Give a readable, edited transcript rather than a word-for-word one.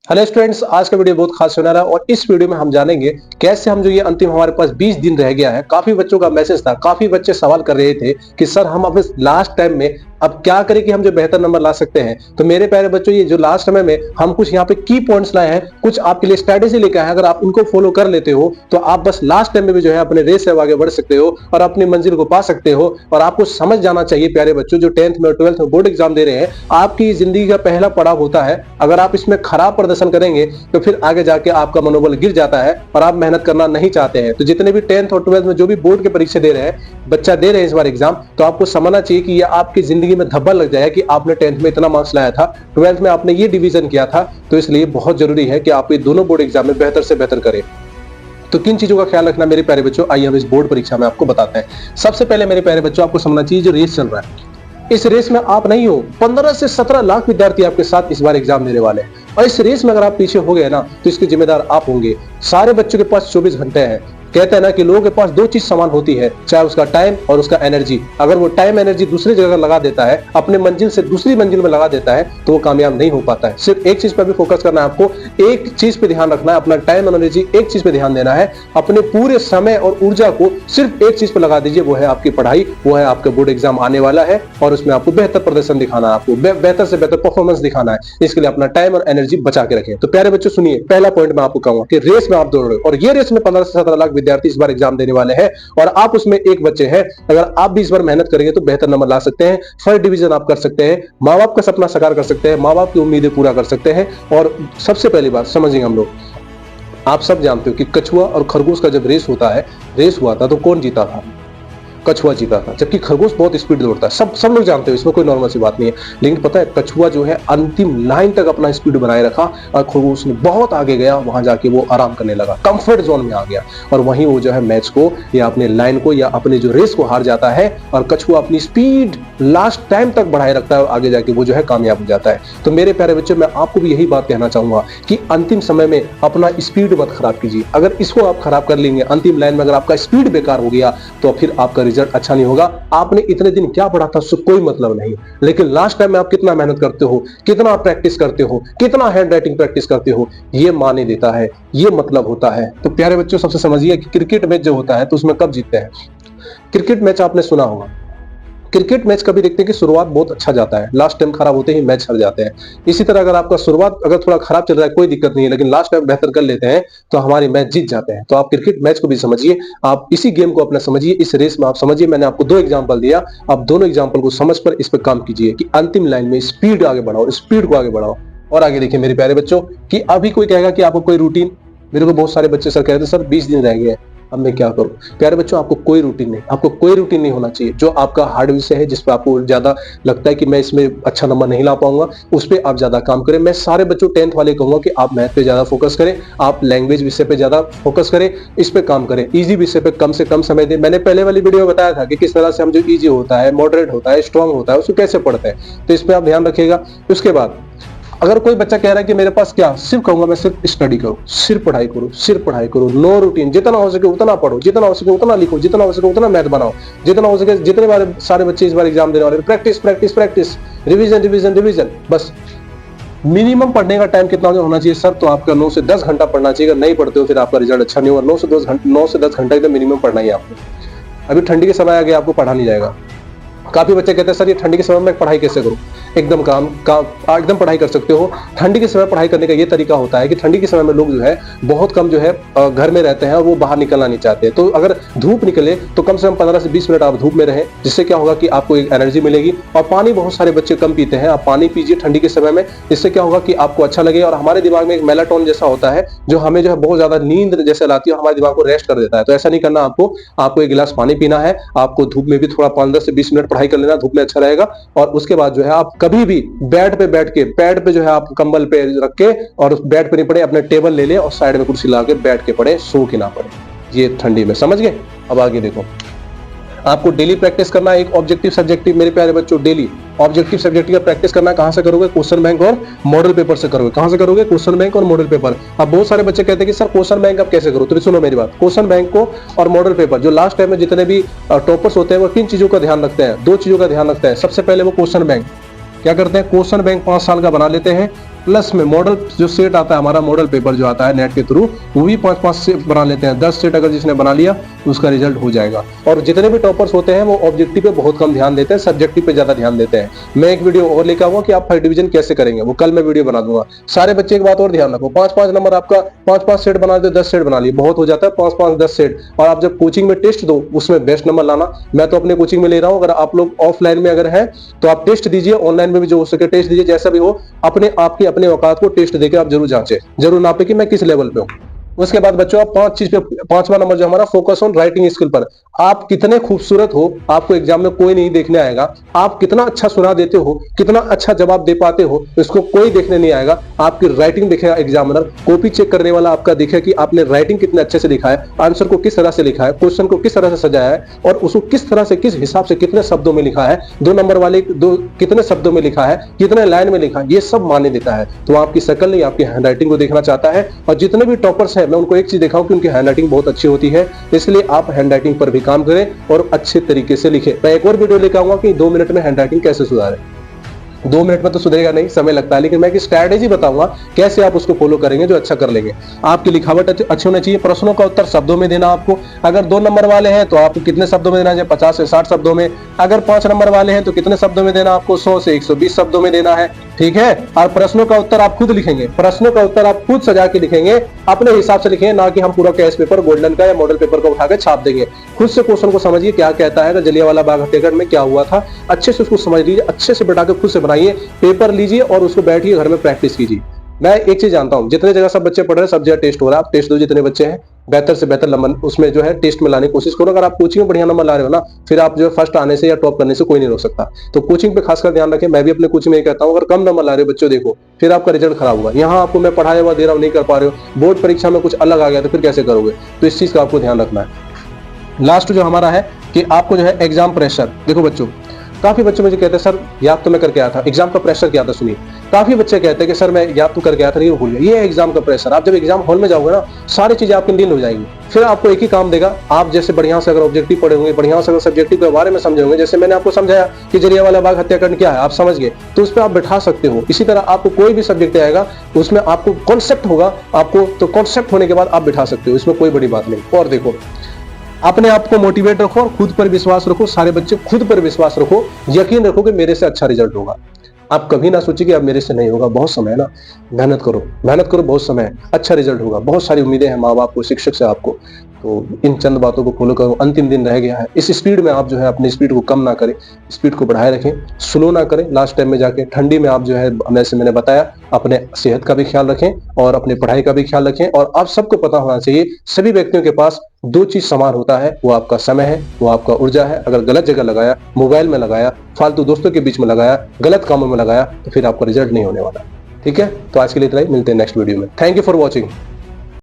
Hello students, आज का video बहुत खास होने वाला है और इस वीडियो में हम जानेंगे कैसे हम जो ये अंतिम हमारे पास 20 दिन रह गया है। काफी बच्चों का मैसेज था, काफी बच्चे सवाल कर रहे थे कि सर हम अपने लास्ट टाइम में अब क्या करें कि हम जो बेहतर नंबर ला सकते हैं। तो मेरे प्यारे बच्चों, ये जो लास्ट समय में हम कुछ यहाँ पे की पॉइंट्स लाए हैं, कुछ आपके लिए स्ट्रेटेजी लेकर आए हैं। अगर आप इनको फॉलो कर लेते हो तो आप बस लास्ट टाइम में भी जो है अपने रेस से आगे बढ़ सकते हो और अपनी मंजिल को पा सकते हो। और आपको समझ जाना चाहिए प्यारे बच्चों, जो 10th में और 12th में बोर्ड एग्जाम दे रहे हैं, आपकी जिंदगी का पहला पड़ाव होता है। अगर आप इसमें खराब प्रदर्शन करेंगे तो फिर आगे जाके आपका मनोबल गिर जाता है और आप मेहनत करना नहीं चाहते हैं। तो जितने भी 10th और 12th में जो भी बोर्ड की परीक्षा दे रहे हैं, बच्चा दे रहे हैं इस बार एग्जाम, तो आपको समझना चाहिए कि ये आपकी जिंदगी में धब्बा लग जाए कि आपने 10th में इतना मार्क्स लाया था, 12th में आपने ये डिवीजन किया था। तो इसलिए बहुत जरूरी है कि आप ये दोनों बोर्ड एग्जाम में बेहतर से बेहतर करें। तो किन चीजों का ख्याल रखना मेरे प्यारे बच्चों, आइए हम इस बोर्ड परीक्षा में आपको बताते हैं। सबसे पहले मेरे प्यारे बच्चों, आपको समझना चाहिए जो रेस चल रहा है, इस रेस में आप नहीं हो। 15 से 17 लाख विद्यार्थी आपके साथ इस बार एग्जाम देने वाले हैं और इस रेस में अगर आप पीछे हो गए ना तो इसके जिम्मेदार आप होंगे। सारे बच्चों के पास 24 घंटे हैं। कहते हैं ना कि लोगों के पास दो चीज समान होती है, चाहे उसका टाइम और उसका एनर्जी। अगर वो टाइम एनर्जी दूसरी जगह लगा देता है, अपने मंजिल से दूसरी मंजिल में लगा देता है, तो वो कामयाब नहीं हो पाता है। सिर्फ एक चीज पर भी फोकस करना है आपको, एक चीज पे ध्यान रखना है, अपना टाइम और एनर्जी एक चीज पे ध्यान देना है। अपने पूरे समय और ऊर्जा को सिर्फ एक चीज पे लगा दीजिए, वो है आपकी पढ़ाई, वो है आपका बोर्ड एग्जाम आने वाला है और उसमें आपको बेहतर प्रदर्शन दिखाना है, आपको बेहतर से बेहतर परफॉर्मेंस दिखाना है। इसके लिए अपना टाइम और एनर्जी बचा के रखें। तो प्यारे बच्चों सुनिए, पहला पॉइंट मैं आपको कहूंगा कि रेस में आप दौड़ रहे हो और ये रेस में 15 से 17 लाख विद्यार्थी इस बार एग्जाम देने वाले हैं और आप उसमें एक बच्चे हैं। अगर आप भी इस बार मेहनत करेंगे तो बेहतर नंबर ला सकते हैं, फर्स्ट डिवीजन आप कर सकते हैं, माँ बाप का सपना साकार कर सकते हैं, माँ बाप की उम्मीदें पूरा कर सकते हैं। और सबसे पहली बात समझेंगे हम लोग, आप सब जानते हो कि कछुआ और खरगोश का जब रेस होता है, रेस हुआ था तो कौन जीता था? कछुआ जीता था, जबकि खरगोश बहुत स्पीड दौड़ता है। सब लोग जानते हो, इसमें कोई नॉर्मल सी बात नहीं है। लेकिन पता है, कछुआ जो है अंतिम लाइन तक अपना स्पीड बनाए रखा और खरगोश ने बहुत आगे गया, वहां जाके वो आराम करने लगा, कंफर्ट जोन में आ गया और वहीं वो जो है मैच को या अपने लाइन को या अपने जो रेस को हार जाता है और कछुआ अपनी स्पीड लास्ट टाइम तक बढ़ाए रखता है और आगे जाके वो जो है कामयाब हो जाता है। तो मेरे प्यारे बच्चों, मैं आपको भी यही बात कहना चाहूंगा कि अंतिम समय में अपना स्पीड मत खराब कीजिए। अगर इसको आप खराब कर लेंगे, अंतिम लाइन में अगर आपका स्पीड बेकार हो गया तो फिर आपका रिजल्ट अच्छा नहीं होगा। आपने इतने दिन क्या पढ़ा था उससे कोई मतलब नहीं, लेकिन लास्ट टाइम में आप कितना मेहनत करते हो, कितना प्रैक्टिस करते हो, कितना हैंड राइटिंग प्रैक्टिस करते हो, ये माने देता है, ये मतलब होता है। तो प्यारे बच्चों, सबसे समझिए कि क्रिकेट मैच जो होता है तो उसमें कब जीतते हैं? क्रिकेट मैच आपने सुना होगा, क्रिकेट मैच कभी देखते हैं कि शुरुआत बहुत अच्छा जाता है, लास्ट टाइम खराब होते ही मैच हार जाते हैं। इसी तरह अगर आपका शुरुआत अगर थोड़ा खराब चल रहा है कोई दिक्कत नहीं है, लेकिन लास्ट टाइम बेहतर कर लेते हैं तो हमारे मैच जीत जाते हैं। तो आप क्रिकेट मैच को भी समझिए, आप इसी गेम को अपना समझिए, इस रेस में आप समझिए। मैंने आपको दो एग्जाम्पल दिया, आप दोनों एग्जाम्पल को समझ कर इस पर काम कीजिए कि अंतिम लाइन में स्पीड आगे बढ़ाओ, स्पीड को आगे बढ़ाओ। और आगे देखिए मेरे प्यारे बच्चों कि अभी कोई कहेगा कि आपको कोई रूटीन, मेरे को बहुत सारे बच्चे सर कह रहे थे सर 20 दिन रह गए, अब मैं क्या करूं? प्यारे बच्चों, आपको कोई रूटीन नहीं, आपको कोई रूटीन नहीं होना चाहिए। जो आपका हार्ड विषय है, जिस पे आपको ज्यादा लगता है कि मैं इसमें अच्छा नंबर नहीं ला पाऊंगा, उस पर आप ज्यादा काम करें। मैं सारे बच्चों 10th वाले कहूंगा कि आप मैथ पे ज्यादा फोकस करें, आप लैंग्वेज विषय पे ज्यादा फोकस करें, इस पे काम करें। इजी विषय पे कम से कम समय दें। मैंने पहले वाली वीडियो में बताया था कि किस तरह से हम जो इजी होता है, मॉडरेट होता है, स्ट्रांग होता है, उसको कैसे पढ़ते हैं, तो इस पे आप ध्यान रखिएगा। उसके बाद अगर कोई बच्चा कह रहा है कि मेरे पास क्या, सिर्फ कहूंगा मैं सिर्फ स्टडी करो, सिर्फ पढ़ाई करो, सिर्फ पढ़ाई करो, नो रूटीन। जितना हो सके उतना पढ़ो, जितना हो सके उतना लिखो, जितना हो सके उतना मैथ बनाओ, जितना हो सके। जितने बार सारे बच्चे इस बार एग्जाम देने वाले, practice practice practice, revision revision revision, बस। मिनिमम पढ़ने का टाइम कितना होना चाहिए सर? तो आपका 9 से 10 घंटा पढ़ना चाहिए। अगर नहीं पढ़ते हो फिर आपका रिजल्ट अच्छा नहीं होगा। 9 से 10 घंटा एकदम मिनिमम पढ़ना ही आपको। अभी ठंडी के समय आ गया, आपको पढ़ा नहीं जाएगा। काफी बच्चे कहते हैं सर ये ठंडी के समय में पढ़ाई कैसे करूं? एकदम एकदम पढ़ाई कर सकते हो। ठंडी के समय पढ़ाई करने का ये तरीका होता है कि ठंडी के समय में लोग जो है बहुत कम जो है घर में रहते हैं और वो बाहर निकलना नहीं चाहते। तो अगर धूप निकले तो कम से कम 15 से 20 मिनट आप धूप में रहें, जिससे क्या होगा कि आपको एक एनर्जी मिलेगी। और पानी बहुत सारे बच्चे कम पीते हैं, आप पानी पीजिए ठंडी के समय में, इससे क्या होगा कि आपको अच्छा लगेगा। और हमारे दिमाग में एक मेलाटोन जैसा होता है जो हमें जो है बहुत ज्यादा नींद जैसे लाती है, हमारे दिमाग को रेस्ट कर देता है। तो ऐसा नहीं करना आपको एक गिलास पानी पीना है, आपको धूप में भी थोड़ा 15 से 20 मिनट पढ़ाई कर लेना, धूप में अच्छा रहेगा। और उसके बाद जो है आप कभी भी बेड पे बैठ के, बेड पे जो है आप कंबल पे रख के, और उस बेड पे नहीं पढ़े, अपने टेबल ले ले और साइड में कुर्सी लगा के बैठ के पढ़े, सो के ना पढ़े। ये ठंडी में, समझ गए? अब आगे देखो, आपको डेली प्रैक्टिस करना है। एक ऑब्जेक्टिव सब्जेक्टिव, मेरे प्यारे बच्चों, डेली ऑब्जेक्टिव सब्जेक्टिव का प्रैक्टिस करना है। कहां से करोगे? क्वेश्चन बैंक और मॉडल पेपर से करोगे। कहां से करोगे? क्वेश्चन बैंक और मॉडल पेपर। अब बहुत सारे बच्चे कहते हैं कि सर क्वेश्चन बैंक अब कैसे करो? तो सुनो मेरी बात, क्वेश्चन बैंक को और मॉडल पेपर, जो लास्ट टाइम में जितने भी टॉपर्स होते हैं वो किन चीजों का ध्यान रखते हैं? दो चीजों का ध्यान रखते हैं। सबसे पहले वो क्वेश्चन बैंक क्या करते हैं? क्वेश्चन बैंक 5 साल का बना लेते हैं, प्लस में मॉडल जो सेट आता है, हमारा मॉडल पेपर जो आता है नेट के थ्रू, वो भी 5-5 सेट बना लेते हैं। 10 सेट अगर जिसने बना लिया तो उसका रिजल्ट हो जाएगा। और जितने भी टॉपर्स होते हैं वो ऑब्जेक्टिव पे बहुत कम ध्यान देते हैं, सब्जेक्टिव पे ज्यादा ध्यान देते हैं। मैं एक वीडियो और लेकर आऊंगा कि आप फर्स्ट डिवीजन कैसे करेंगे, वो कल मैं वीडियो बना दूंगा। सारे बच्चे एक बात और ध्यान रखो, 5-5 नंबर आपका 5-5 सेट बना दो, 10 सेट बना लिए, बहुत हो जाता है 5-5-10 सेट। और आप जब कोचिंग में टेस्ट दो उसमें बेस्ट नंबर लाना। मैं तो अपने कोचिंग में ले रहा हूँ, अगर आप लोग ऑफलाइन में अगर है तो आप टेस्ट दीजिए, ऑनलाइन में भी जो हो सके टेस्ट दीजिए, जैसा भी हो अपने आपकी अपने औकात को टेस्ट देकर आप जरूर जांचें, जरूर नापे कि मैं किस लेवल पे हूँ। उसके बाद बच्चों आप 5 चीज पे, 5वां नंबर जो हमारा फोकस ऑन राइटिंग स्किल पर। आप कितने खूबसूरत हो आपको एग्जाम में कोई नहीं देखने आएगा, आप कितना अच्छा सुना देते हो, कितना अच्छा जवाब दे पाते हो, इसको कोई देखने नहीं आएगा। आपकी राइटिंग देखेगा एग्जामिनर, कॉपी चेक करने वाला आपका देखेगा कि आपने राइटिंग कितने अच्छे से लिखा है, आंसर को किस तरह से लिखा है, क्वेश्चन को किस तरह से सजाया है और उसको किस तरह से किस हिसाब से कितने शब्दों में लिखा है, 2 नंबर वाले कितने शब्दों में लिखा है, कितने लाइन में लिखा है, ये सब माने देता है। तो आपकी शक्ल नहीं आपकी हैंडराइटिंग को देखना चाहता है। और जितने भी टॉपर्स हैं मैं उनको एक चीज दिखाऊं कि उनकी हैंडराइटिंग बहुत अच्छी होती है, इसलिए आप हैंडराइटिंग पर भी काम करें और अच्छे तरीके से लिखें। मैं एक और वीडियो लेकर आऊंगा कि 2 मिनट में हैंडराइटिंग कैसे सुधारें। 2 मिनट में तो सुधरेगा नहीं, समय लगता है, लेकिन मैं एक स्ट्रैटेजी बताऊंगा कैसे आप उसको फॉलो करेंगे जो अच्छा कर लेंगे। आपकी लिखावट अच्छी होनी चाहिए। प्रश्नों का उत्तर शब्दों में देना आपको। अगर 2 नंबर वाले हैं तो आपको कितने शब्दों में देना है, 50 से 60 शब्दों में। अगर 5 नंबर वाले हैं तो कितने शब्दों में देना आपको, 100 से 120 शब्दों में देना है, ठीक है। और प्रश्नों का उत्तर आप खुद लिखेंगे, प्रश्नों का उत्तर आप खुद सजा के लिखेंगे, अपने हिसाब से लिखेंगे, ना कि हम पूरा कैश पेपर गोल्डन का या मॉडल पेपर का उठा के छाप देंगे। खुद से क्वेश्चन को समझिए क्या कहता है, जलियांवाला बाग हत्याकांड में क्या हुआ था, अच्छे से उसको समझ लीजिए, अच्छे से बैठा के खुद से बनाइए, पेपर लीजिए और उसको बैठिए घर में प्रैक्टिस कीजिए। मैं एक चीज जानता हूं, जितने जगह सब बच्चे पढ़ रहे हैं सब जगह टेस्ट हो रहा है, आप टेस्ट दो, जितने बच्चे हैं बेहतर से बेहतर नंबर उसमें जो है टेस्ट में लाने की कोशिश करो। अगर आप कोचिंग में बढ़िया नंबर ला रहे हो ना, फिर आप जो है फर्स्ट आने से या टॉप करने से कोई नहीं रोक सकता। तो कोचिंग पे खासकर ध्यान रखें। मैं भी अपने कोचिंग में कहता हूं, अगर कम नंबर ला रहे हो बच्चों, देखो फिर आपका रिजल्ट खराब होगा। यहाँ आपको मैं पढ़ाया हुआ दे रहा हूँ, नहीं कर पा रहे हो, बोर्ड परीक्षा में कुछ अलग आ गया तो फिर कैसे करोगे। तो इस चीज का आपको ध्यान रखना है। लास्ट जो हमारा है कि आपको जो है एग्जाम प्रेशर। देखो बच्चों, काफी बच्चे मुझे कहते हैं सर याद तो मैं करके आया था, एग्जाम का प्रेशर क्या था। सुनिए, काफी बच्चे कहते हैं कि सर मैं याद तो करके आया था, नहीं भूल गया। ये है एग्जाम का प्रेशर। आप जब एग्जाम हॉल में जाओगे ना, सारी चीजें आपकी नील हो जाएंगी। फिर आपको एक ही काम देगा, आप जैसे बढ़िया से अगर ऑब्जेक्टिव पढ़े होंगे, बढ़िया से अगर सब्जेक्टिव के बारे में समझे होंगे, जैसे मैंने आपको समझाया कि जलियांवाला बाग हत्याकांड क्या है, आप समझ गए, तो उस पर आप बैठा सकते हो। इसी तरह आपको कोई भी सब्जेक्ट आएगा उसमें आपको कॉन्सेप्ट होगा, आपको तो कॉन्सेप्ट होने के बाद आप बैठा सकते हो, इसमें कोई बड़ी बात नहीं। और देखो, अपने आप को मोटिवेट रखो और खुद पर विश्वास रखो। सारे बच्चे खुद पर विश्वास रखो, यकीन रखो कि मेरे से अच्छा रिजल्ट होगा। आप कभी ना सोचिए कि अब मेरे से नहीं होगा, बहुत समय है ना, मेहनत करो, मेहनत करो, बहुत समय है, अच्छा रिजल्ट होगा। बहुत सारी उम्मीदें हैं माँ बाप को, शिक्षक से आपको। तो इन चंद बातों को फॉलो करो। अंतिम दिन रह गया है, इस स्पीड में आप जो है अपनी स्पीड को कम ना करें, स्पीड को बढ़ाए रखें, स्लो ना करें। लास्ट टाइम में जाके ठंडी में आप जो है, जैसे मैंने बताया, अपने सेहत का भी ख्याल रखें और अपने पढ़ाई का भी ख्याल रखें। और आप सबको पता होना चाहिए, सभी व्यक्तियों के पास 2 चीज समान होता है, वो आपका समय है, वो आपका ऊर्जा है। अगर गलत जगह लगाया, मोबाइल में लगाया, फालतू दोस्तों के बीच में लगाया, गलत कामों में लगाया, तो फिर आपका रिजल्ट नहीं होने वाला। ठीक है, तो आज के लिए इतना ही, मिलते हैं नेक्स्ट वीडियो में। Thank you for watching.